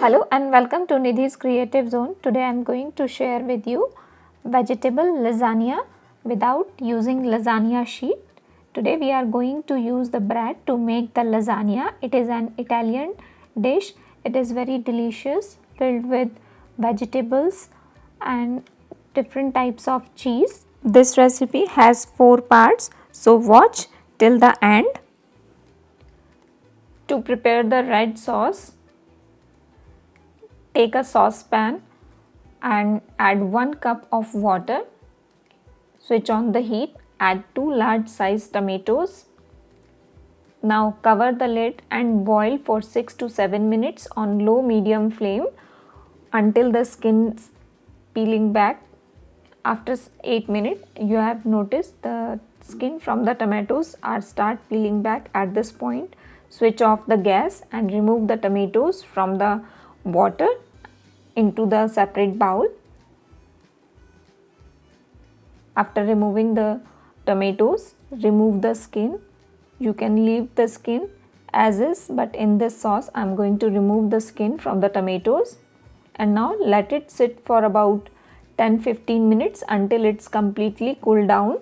Hello and welcome to Nidhi's Creative Zone. Today I am going to share with you vegetable lasagna without using lasagna sheet. Today we are going to use the bread to make the lasagna. It is an Italian dish. It is very delicious, filled with vegetables and different types of cheese. This recipe has 4 parts, so watch till the end. To prepare the red sauce, take a saucepan and add 1 cup of water. Switch on the heat, add 2 large sized tomatoes. Now cover the lid and boil for 6 to 7 minutes on low medium flame until the skin is peeling back. After 8 minutes, you have noticed the skin from the tomatoes are start peeling back. At this point, switch off the gas and remove the tomatoes from the water into the separate bowl. After removing the tomatoes, remove the skin. You can leave the skin as is, but in this sauce I am going to remove the skin from the tomatoes, and now let it sit for about 10-15 minutes until it's completely cooled down.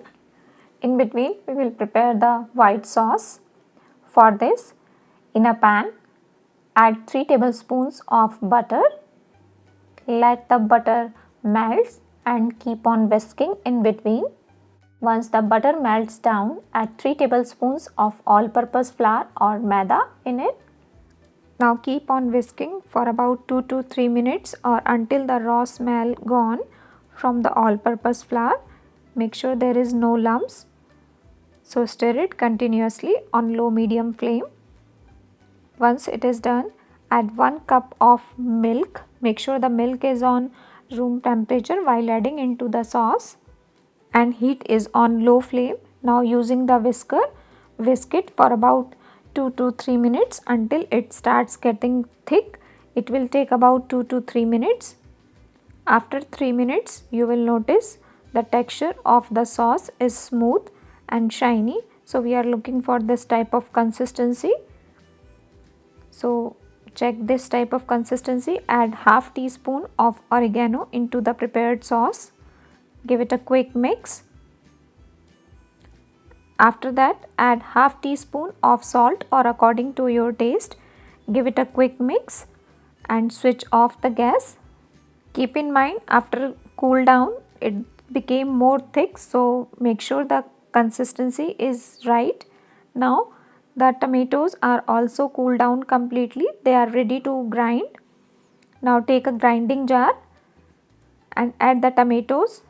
In between, we will prepare the white sauce. For this, in a pan, add 3 tablespoons of butter. Let the butter melt and keep on whisking in between. Once the butter melts down, add 3 tablespoons of all-purpose flour or maida in it. Now keep on whisking for about 2 to 3 minutes or until the raw smell gone from the all-purpose flour. Make sure there is no lumps. So stir it continuously on low medium flame. Once it is done, add 1 cup of milk. Make sure the milk is on room temperature while adding into the sauce, and heat is on low flame. Now using the whisker, whisk it for about 2 to 3 minutes until it starts getting thick. It will take about 2 to 3 minutes. After 3 minutes, you will notice the texture of the sauce is smooth and shiny. So we are looking for this type of consistency. So check this type of consistency. Add half teaspoon of oregano into the prepared sauce. Give it a quick mix. After that, add half teaspoon of salt or according to your taste. Give it a quick mix and switch off the gas. Keep in mind, after cool down, it became more thick, so make sure the consistency is right. Now the tomatoes are also cooled down completely. They are ready to grind. Now take a grinding jar and add the tomatoes,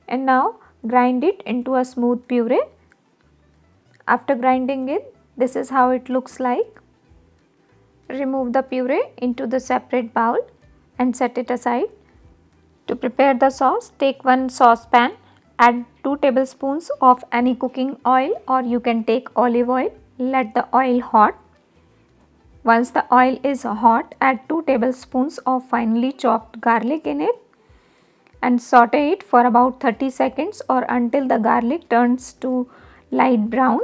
and now grind it into a smooth puree. After grinding it, this is how it looks like. Remove the puree into the separate bowl and set it aside. To prepare the sauce, take 1 saucepan, add 2 tablespoons of any cooking oil or you can take olive oil. Let the oil hot. Once the oil is hot, add 2 tablespoons of finely chopped garlic in it and saute it for about 30 seconds or until the garlic turns to light brown.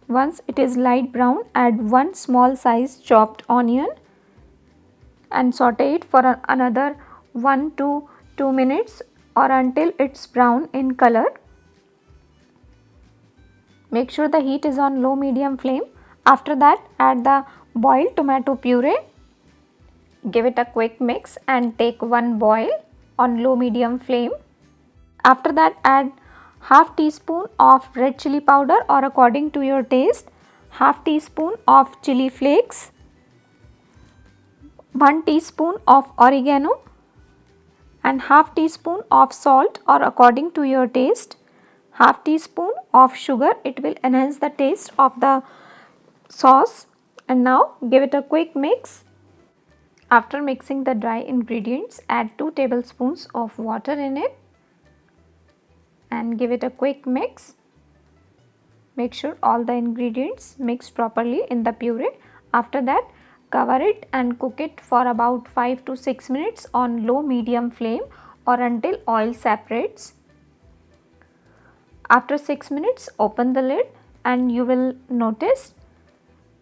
Once it is light brown, add 1 small size chopped onion and saute it for another 1 to 2 minutes or until it's brown in color. Make sure the heat is on low medium flame. After that, add the boiled tomato puree. Give it a quick mix and take 1 boil on low medium flame. After that, add half teaspoon of red chili powder or according to your taste, half teaspoon of chili flakes, 1 teaspoon of oregano and half teaspoon of salt or according to your taste, half teaspoon of sugar. It will enhance the taste of the sauce, and now give it a quick mix. After mixing the dry ingredients, add 2 tablespoons of water in it and give it a quick mix. Make sure all the ingredients mix properly in the puree. After that, cover it and cook it for about 5 to 6 minutes on low medium flame or until oil separates. After 6 minutes, open the lid and you will notice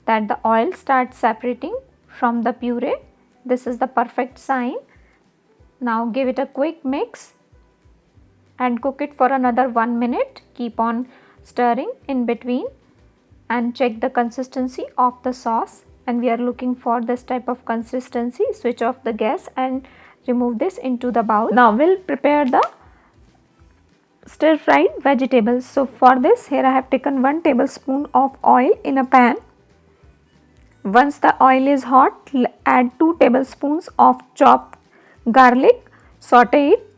that the oil starts separating from the puree. This is the perfect sign. Now give it a quick mix and cook it for another 1 minute. Keep on stirring in between and check the consistency of the sauce, and we are looking for this type of consistency. Switch off the gas and remove this into the bowl. Now we'll prepare the stir fried vegetables. So for this, here I have taken 1 tablespoon of oil in a pan. Once the oil is hot, add 2 tablespoons of chopped garlic. Saute it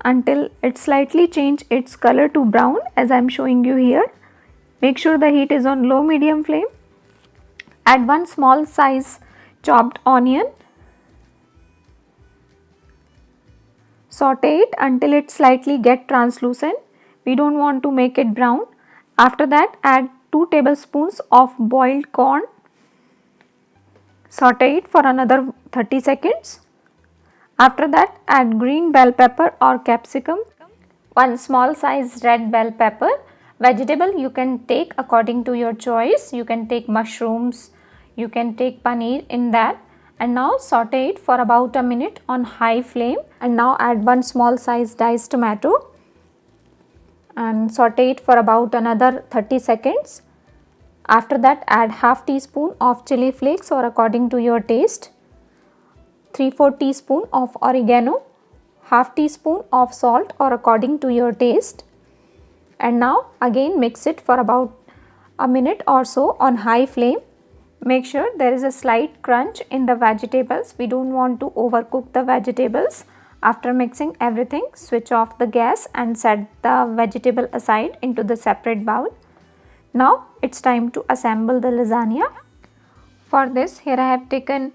until it slightly change its color to brown, as I am showing you here. Make sure the heat is on low medium flame. Add 1 small size chopped onion. Saute it until it slightly get translucent. We don't want to make it brown. After that, add 2 tablespoons of boiled corn. Saute it for another 30 seconds. After that, add green bell pepper or capsicum. 1 small size red bell pepper. Vegetable you can take according to your choice. You can take mushrooms, you can take paneer in that. And now saute it for about a minute on high flame. And now add 1 small size diced tomato and saute it for about another 30 seconds. After that, add half teaspoon of chili flakes or according to your taste, 3/4 teaspoon of oregano, half teaspoon of salt or according to your taste. And now again mix it for about a minute or so on high flame. Make sure there is a slight crunch in the vegetables. We don't want to overcook the vegetables. After mixing everything, switch off the gas and set the vegetable aside into the separate bowl. Now it's time to assemble the lasagna. For this, here I have taken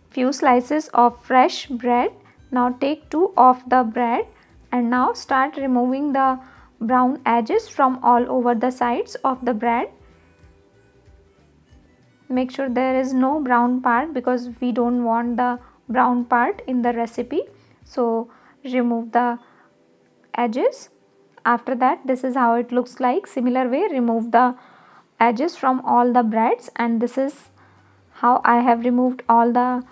few slices of fresh bread. Now take 2 of the bread and now start removing the brown edges from all over the sides of the bread. Make sure there is no brown part because we don't want the brown part in the recipe. So remove the edges. After that, this is how it looks like. Similar way, remove the edges from all the breads, and this is how I have removed all the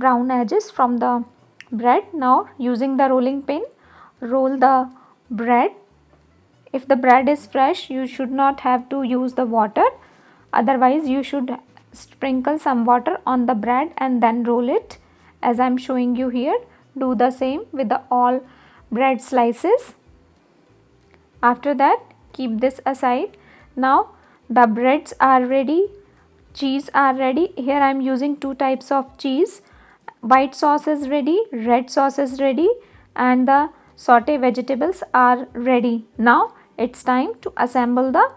brown edges from the bread. Now using the rolling pin, roll the bread. If the bread is fresh, you should not have to use the water. Otherwise, you should sprinkle some water on the bread and then roll it, as I am showing you here. Do the same with the all bread slices. After that, keep this aside. Now the breads are ready, cheese are ready. Here I am using 2 types of cheese. White sauce is ready, red sauce is ready, and the saute vegetables are ready. Now it's time to assemble the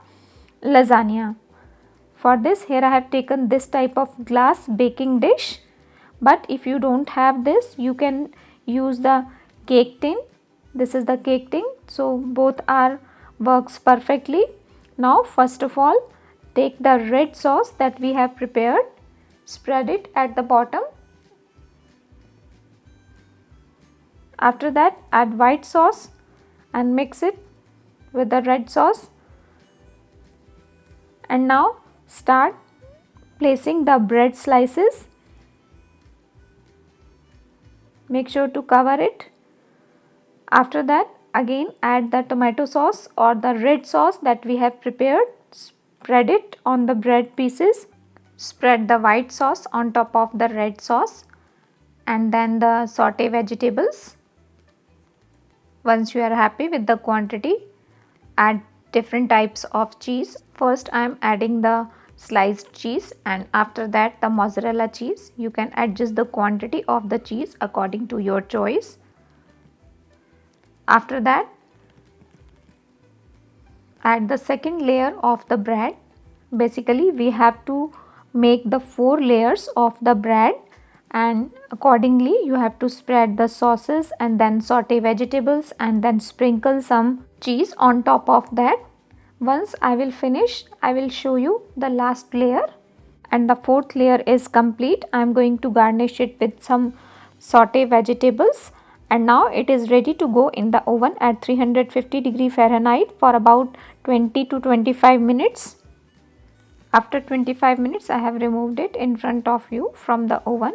lasagna. For this, here I have taken this type of glass baking dish, but if you don't have this, you can use the cake tin. This is the cake tin, so both are works perfectly. Now first of all, take the red sauce that we have prepared, spread it at the bottom. After that, add white sauce and mix it with the red sauce. And now start placing the bread slices. Make sure to cover it. After that, again add the tomato sauce or the red sauce that we have prepared. Spread it on the bread pieces. Spread the white sauce on top of the red sauce and then the saute vegetables. Once you are happy with the quantity, add different types of cheese. First I am adding the sliced cheese and after that the mozzarella cheese. You can adjust the quantity of the cheese according to your choice. After that, add the second layer of the bread. Basically we have to make the 4 layers of the bread, and accordingly you have to spread the sauces and then saute vegetables and then sprinkle some cheese on top of that. Once I will finish, I will show you the last layer, and the 4th layer is complete. I am going to garnish it with some saute vegetables, and now it is ready to go in the oven at 350 degree Fahrenheit for about 20 to 25 minutes. After 25 minutes I have removed it in front of you from the oven,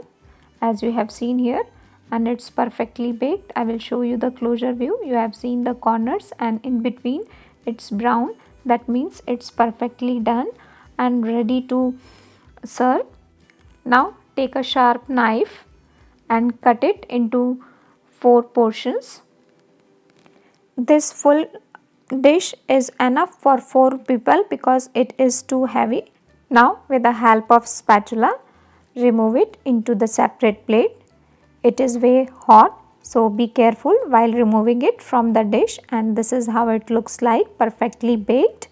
as you have seen here, and it's perfectly baked. I will show you the closer view. You have seen the corners and in between it's brown. That means it's perfectly done and ready to serve. Now take a sharp knife and cut it into 4 portions. This full dish is enough for 4 people because it is too heavy. Now with the help of spatula, remove it into the separate plate. It is way hot, so be careful while removing it from the dish, and this is how it looks like, perfectly baked.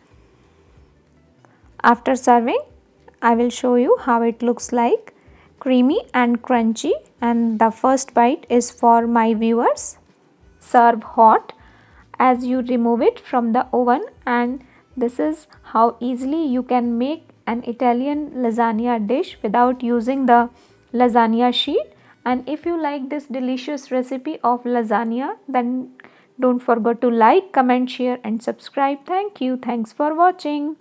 After serving, I will show you how it looks like, creamy and crunchy, and the first bite is for my viewers. Serve hot as you remove it from the oven, and this is how easily you can make an Italian lasagna dish without using the lasagna sheet. And if you like this delicious recipe of lasagna, then don't forget to like, comment, share and subscribe. Thank you. Thanks for watching.